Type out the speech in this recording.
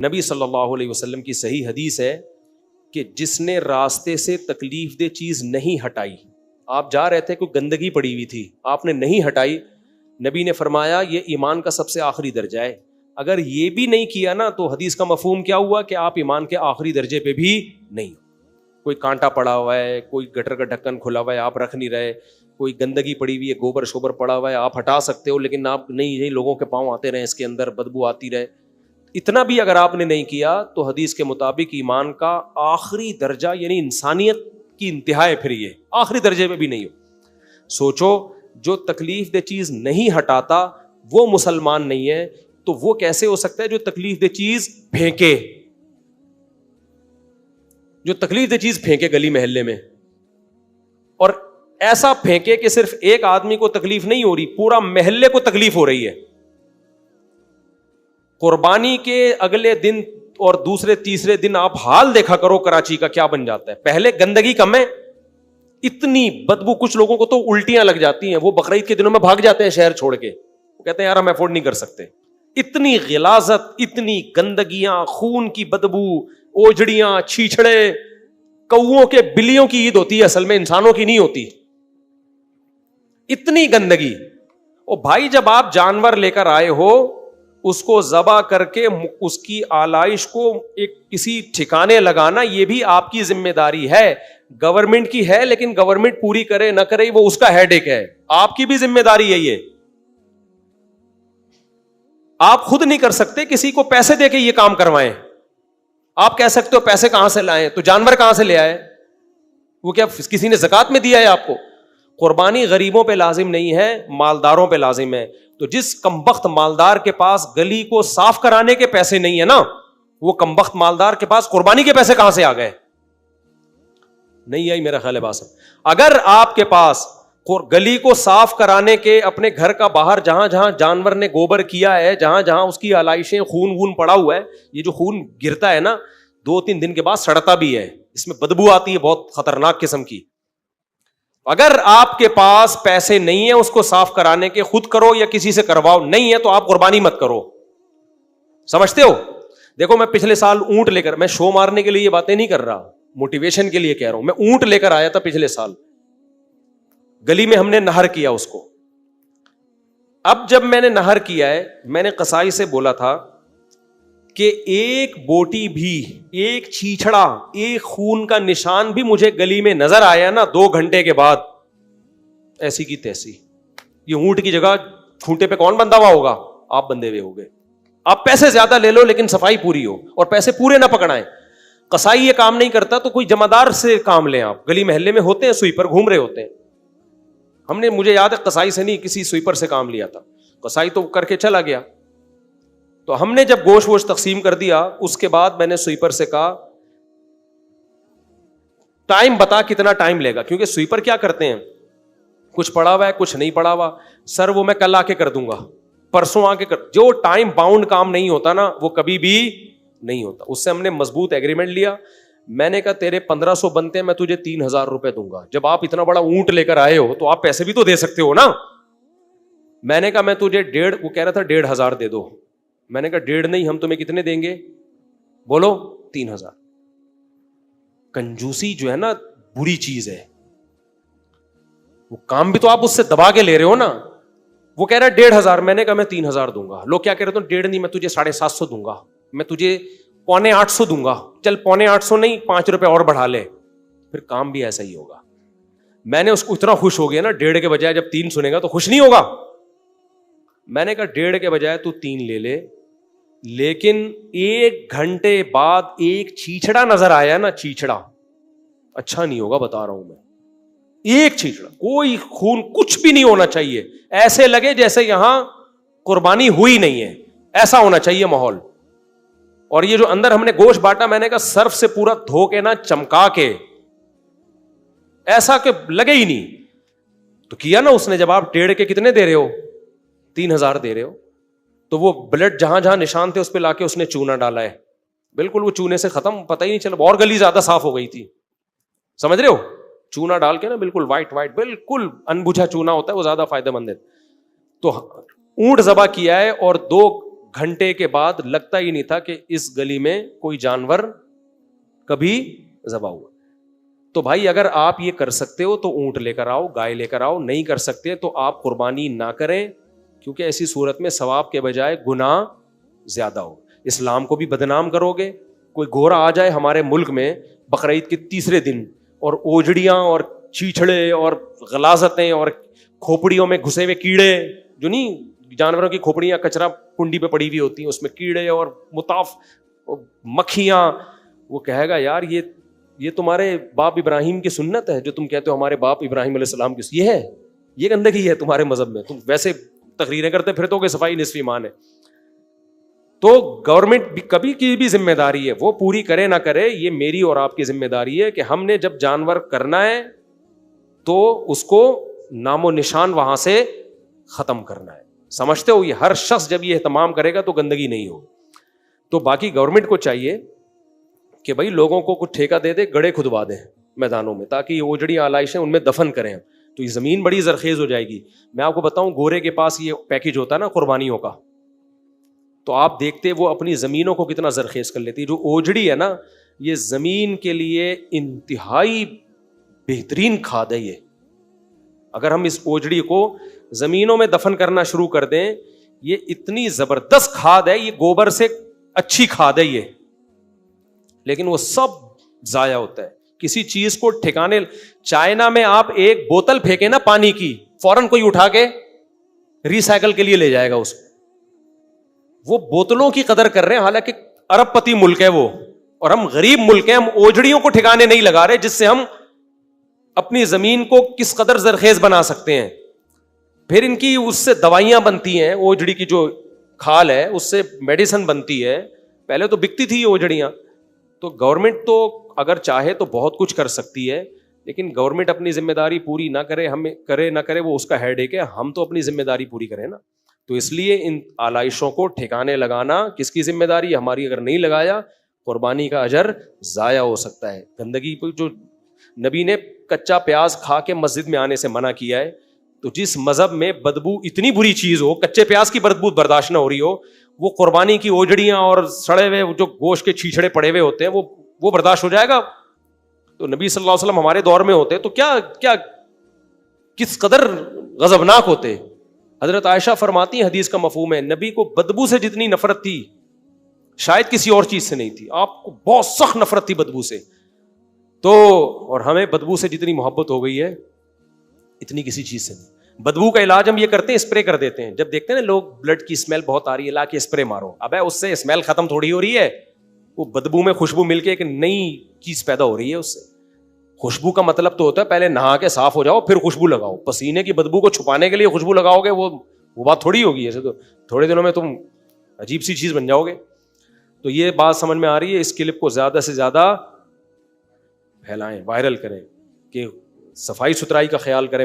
نبی صلی اللہ علیہ وسلم کی صحیح حدیث ہے کہ جس نے راستے سے تکلیف دہ چیز نہیں ہٹائی، آپ جا رہے تھے کوئی گندگی پڑی ہوئی تھی، آپ نے نہیں ہٹائی، نبی نے فرمایا یہ ایمان کا سب سے آخری درجہ ہے۔ اگر یہ بھی نہیں کیا نا تو حدیث کا مفہوم کیا ہوا کہ آپ ایمان کے آخری درجے پہ بھی نہیں۔ کوئی کانٹا پڑا ہوا ہے، کوئی گٹر کا ڈھکن کھلا ہوا ہے، آپ رکھ نہیں رہے، کوئی گندگی پڑی ہوئی ہے، گوبر شوبر پڑا ہوا ہے، آپ ہٹا سکتے ہو لیکن آپ نہیں، یہی لوگوں کے پاؤں آتے رہے اس کے اندر، بدبو آتی رہے، اتنا بھی اگر آپ نے نہیں کیا تو حدیث کے مطابق ایمان کا آخری درجہ یعنی انسانیت کی انتہا ہے، پھر یہ آخری درجے پہ بھی نہیں ہو۔ سوچو، جو تکلیف دہ چیز نہیں ہٹاتا وہ مسلمان نہیں ہے، تو وہ کیسے ہو سکتا ہے جو تکلیف دہ چیز پھینکے، جو تکلیف دہ چیز پھینکے گلی محلے میں، اور ایسا پھینکے کہ صرف ایک آدمی کو تکلیف نہیں ہو رہی، پورا محلے کو تکلیف ہو رہی ہے۔ قربانی کے اگلے دن اور دوسرے تیسرے دن آپ حال دیکھا کرو کراچی کا کیا بن جاتا ہے۔ پہلے گندگی کم ہے، اتنی بدبو، کچھ لوگوں کو تو الٹیاں لگ جاتی ہیں، وہ بقرعید کے دنوں میں بھاگ جاتے ہیں شہر چھوڑ کے، وہ کہتے ہیں یار ہم افورڈ نہیں کر سکتے۔ اتنی غلاظت، اتنی گندگیاں، خون کی بدبو، اوجڑیاں، چھیچڑے، کوؤں کے بلیوں کی عید ہوتی ہے اصل میں، انسانوں کی نہیں ہوتی، اتنی گندگی۔ او بھائی، جب آپ جانور لے کر آئے ہو، اس کو ذبح کر کے اس کی آلائش کو ایک کسی ٹھکانے لگانا یہ بھی آپ کی ذمہ داری ہے، گورنمنٹ کی ہے، لیکن گورنمنٹ پوری کرے نہ کرے وہ اس کا ہیڈ ایک ہے، آپ کی بھی ذمہ داری ہے یہ۔ آپ خود نہیں کر سکتے، کسی کو پیسے دے کے یہ کام کروائیں۔ آپ کہہ سکتے ہو پیسے کہاں سے لائیں، تو جانور کہاں سے لے آئے؟ وہ کیا کسی نے زکات میں دیا ہے آپ کو؟ قربانی غریبوں پہ لازم نہیں ہے، مالداروں پہ لازم ہے۔ تو جس کمبخت مالدار کے پاس گلی کو صاف کرانے کے پیسے نہیں ہے نا، وہ کمبخت مالدار کے پاس قربانی کے پیسے کہاں سے آ گئے؟ نہیں آئی میرا خیال ہے بات۔ اگر آپ کے پاس گلی کو صاف کرانے کے، اپنے گھر کا باہر جہاں جہاں جانور نے گوبر کیا ہے، جہاں جہاں اس کی آلائشیں، خون وون پڑا ہوا ہے، یہ جو خون گرتا ہے نا 2-3 دن کے بعد سڑتا بھی ہے، اس میں بدبو آتی ہے بہت خطرناک قسم کی۔ اگر آپ کے پاس پیسے نہیں ہیں اس کو صاف کرانے کے، خود کرو یا کسی سے کرواؤ، نہیں ہے تو آپ قربانی مت کرو۔ سمجھتے ہو؟ دیکھو، میں پچھلے سال اونٹ لے کر، میں شو مارنے کے لیے یہ باتیں نہیں کر رہا، موٹیویشن کے لیے کہہ رہا ہوں، میں اونٹ لے کر آیا تھا پچھلے سال، گلی میں ہم نے نہر کیا اس کو۔ اب جب میں نے نہر کیا ہے، میں نے قصائی سے بولا تھا کہ ایک بوٹی بھی، ایک چھیچڑا، ایک خون کا نشان بھی مجھے گلی میں نظر آیا نا 2 گھنٹے کے بعد، ایسی کی تیسی، یہ اونٹ کی جگہ کھونٹے پہ کون بندھا ہوا ہوگا؟ آپ بندھے ہوئے ہوگے۔ آپ پیسے زیادہ لے لو لیکن صفائی پوری ہو، اور پیسے پورے نہ پکڑائیں۔ قصائی یہ کام نہیں کرتا تو کوئی جمعدار سے کام لیں، آپ گلی محلے میں ہوتے ہیں سویپر گھوم رہے ہوتے ہیں، ہم نے، مجھے یاد ہے قصائی سے نہیں کسی سویپر سے کام لیا تھا، قصائی تو کر کے چلا گیا۔ تو ہم نے جب گوشت ووشت تقسیم کر دیا، اس کے بعد میں نے سویپر سے کہا ٹائم بتا کتنا ٹائم لے گا، کیونکہ سویپر کیا کرتے ہیں، کچھ پڑا ہوا ہے کچھ نہیں پڑا ہوا، سر وہ میں کل آ کے کر دوں گا، پرسوں آ کے کر، جو ٹائم باؤنڈ کام نہیں ہوتا نا وہ کبھی بھی نہیں ہوتا۔ اس سے ہم نے مضبوط ایگریمنٹ لیا، میں نے کہا تیرے 1500 بنتے ہیں، میں تجھے 3000 روپے دوں گا۔ جب آپ اتنا بڑا اونٹ لے کر آئے ہو تو آپ پیسے بھی تو دے سکتے ہو نا۔ میں نے کہا میں تجھے 1.5، وہ کہہ رہا تھا 1500 دے دو، میں نے کہا 1.5 نہیں، ہم تمہیں کتنے دیں گے؟ بولو 3000۔ کنجوسی جو ہے نا بری چیز ہے، وہ کام بھی تو آپ اس سے دبا کے لے رہے ہو نا۔ وہ کہہ رہا ہے 1500، میں نے کہا میں 3000 دوں گا۔ لوگ کیا کہہ رہے تھے، 1.5 نہیں، میں تجھے 750 دوں گا، میں تجھے 750 دوں گا، چل 850 نہیں 5 روپے اور بڑھا لے، پھر کام بھی ایسا ہی ہوگا۔ میں نے اس کو اتنا خوش ہو گیا نا، 1.5 کے بجائے جب 3 سنے گا تو خوش نہیں ہوگا۔ میں نے کہا 1.5 کے بجائے تو 3 لے لے، لیکن 1 گھنٹے بعد ایک چھیچڑا نظر آیا نا، چھیچڑا، اچھا نہیں ہوگا بتا رہا ہوں میں، ایک چھیچڑا، کوئی خون کچھ بھی نہیں ہونا چاہیے، ایسے لگے جیسے یہاں قربانی ہوئی نہیں ہے، ایسا ہونا چاہیے ماحول۔ اور یہ جو اندر ہم نے گوشت بانٹا، میں نے کہا صرف سے پورا دھو کے نا، چمکا کے، ایسا کہ لگے ہی نہیں۔ تو کیا نا اس نے، جب آپ 1.5 کے کتنے دے رہے ہو، 3000 دے رہے ہو، تو وہ بلڈ جہاں جہاں نشان تھے اس پہ لا کے اس نے چونا ڈالا ہے، بالکل وہ چونے سے ختم، پتہ ہی نہیں چلا، اور گلی زیادہ صاف ہو گئی تھی، سمجھ رہے ہو؟ چونا ڈال کے نا بالکل وائٹ وائٹ، بالکل انبوجھا چونا ہوتا ہے وہ زیادہ فائدہ مند ہے۔ تو اونٹ ذبح کیا ہے اور 2 گھنٹے کے بعد لگتا ہی نہیں تھا کہ اس گلی میں کوئی جانور کبھی ذبح ہوا. تو بھائی اگر آپ یہ کر سکتے ہو تو اونٹ لے کر آؤ, گائے لے کر آؤ, نہیں کر سکتے تو آپ قربانی نہ کریں, کیونکہ ایسی صورت میں ثواب کے بجائے گناہ زیادہ ہو. اسلام کو بھی بدنام کرو گے. کوئی گورا آ جائے ہمارے ملک میں بقرعید کے تیسرے دن اور اوجڑیاں اور چیچڑے اور غلاظتیں اور کھوپڑیوں میں گھسے ہوئے کیڑے, جو نہیں جانوروں کی کھوپڑیاں کچرا کنڈی پہ پڑی ہوئی ہوتی ہیں, اس میں کیڑے اور مطاف مکھیاں, وہ کہے گا یار یہ تمہارے باپ ابراہیم کی سنت ہے جو تم کہتے ہو ہمارے باپ ابراہیم علیہ السلام کی, یہ گندگی ہے تمہارے مذہب میں, تم ویسے تقریریں کرتے پھر تو کہ صفائی نصف ایمان ہے. تو گورنمنٹ بھی کبھی کی بھی ذمہ داری ہے, وہ پوری کرے نہ کرے, یہ میری اور آپ کی ذمہ داری ہے کہ ہم نے جب جانور کرنا ہے تو اس کو نام و نشان وہاں سے ختم کرنا ہے. سمجھتے ہو, یہ ہر شخص جب یہ اہتمام کرے گا تو گندگی نہیں ہوگی. تو باقی گورنمنٹ کو چاہیے کہ بھائی لوگوں کو کچھ ٹھیکہ دے دے, گڑھے کھدوا دیں میدانوں میں, تاکہ یہ اوجڑی آلائشیں ان میں دفن کریں, تو یہ زمین بڑی زرخیز ہو جائے گی. میں آپ کو بتاؤں, گورے کے پاس یہ پیکج ہوتا ہے نا قربانیوں کا, تو آپ دیکھتے وہ اپنی زمینوں کو کتنا زرخیز کر لیتی. جو اوجڑی ہے نا, یہ زمین کے لیے انتہائی بہترین کھاد ہے. یہ اگر ہم اس اوجڑی کو زمینوں میں دفن کرنا شروع کر دیں, یہ اتنی زبردست کھاد ہے, یہ گوبر سے اچھی کھاد ہے یہ, لیکن وہ سب ضائع ہوتا ہے. کسی چیز کو ٹھکانے, چائنا میں آپ ایک بوتل پھینکے نا پانی کی, فوراً کوئی اٹھا کے ریسائکل کے لیے لے جائے گا اس کو. وہ بوتلوں کی قدر کر رہے ہیں, حالانکہ ارب پتی ملک ہے وہ, اور ہم غریب ملک ہیں. ہم اوجڑیوں کو ٹھکانے نہیں لگا رہے جس سے ہم اپنی زمین کو کس قدر زرخیز بنا سکتے ہیں. پھر ان کی اس سے دوائیاں بنتی ہیں, اوجڑی کی جو کھال ہے اس سے میڈیسن بنتی ہے. پہلے تو بکتی تھی یہ اوجڑیاں. تو گورنمنٹ تو اگر چاہے تو بہت کچھ کر سکتی ہے, لیکن گورنمنٹ اپنی ذمہ داری پوری نہ کرے, ہمیں کرے نہ کرے وہ اس کا ہیڈ ایک ہے. ہم تو اپنی ذمہ داری پوری کریں نا. تو اس لیے ان آلائشوں کو ٹھکانے لگانا کس کی ذمہ داری؟ ہماری. اگر نہیں لگایا قربانی کا اجر ضائع ہو سکتا ہے. گندگی پہ جو نبی نے کچا پیاز کھا کے مسجد میں آنے سے منع کیا ہے, تو جس مذہب میں بدبو اتنی بری چیز ہو, کچے پیاز کی بدبو برداشت نہ ہو رہی ہو, وہ قربانی کی اوجڑیاں اور سڑے ہوئے جو گوشت کے چھیچڑے پڑے ہوئے ہوتے ہیں وہ برداشت ہو جائے گا؟ تو نبی صلی اللہ علیہ وسلم ہمارے دور میں ہوتے تو کیا کس قدر غضبناک ہوتے. حضرت عائشہ فرماتی ہیں, حدیث کا مفہوم ہے, نبی کو بدبو سے جتنی نفرت تھی شاید کسی اور چیز سے نہیں تھی. آپ کو بہت سخت نفرت تھی بدبو سے. تو اور ہمیں بدبو سے جتنی محبت ہو گئی ہے اتنی کسی چیز سے نہیں. بدبو کا علاج ہم یہ کرتے ہیں, اسپرے کر دیتے ہیں. جب دیکھتے ہیں نا لوگ بلڈ کی اسمیل بہت آ رہی ہے, لا کے اسپرے مارو. ابے اس سے اسمیل ختم تھوڑی ہو رہی ہے, وہ بدبو میں خوشبو مل کے ایک نئی چیز پیدا ہو رہی ہے اس سے. خوشبو کا مطلب تو ہوتا ہے پہلے نہا کے صاف ہو جاؤ پھر خوشبو لگاؤ. پسینے کی بدبو کو چھپانے کے لیے خوشبو لگاؤ گے, وہ بات تھوڑی ہوگی. ایسے تو تھوڑے دنوں میں تم عجیب سی چیز بن جاؤ گے. تو یہ بات سمجھ میں آ رہی ہے. اس کلپ کو زیادہ سے زیادہ پھیلائیں, وائرل کریں, کہ صفائی ستھرائی کا خیال کریں.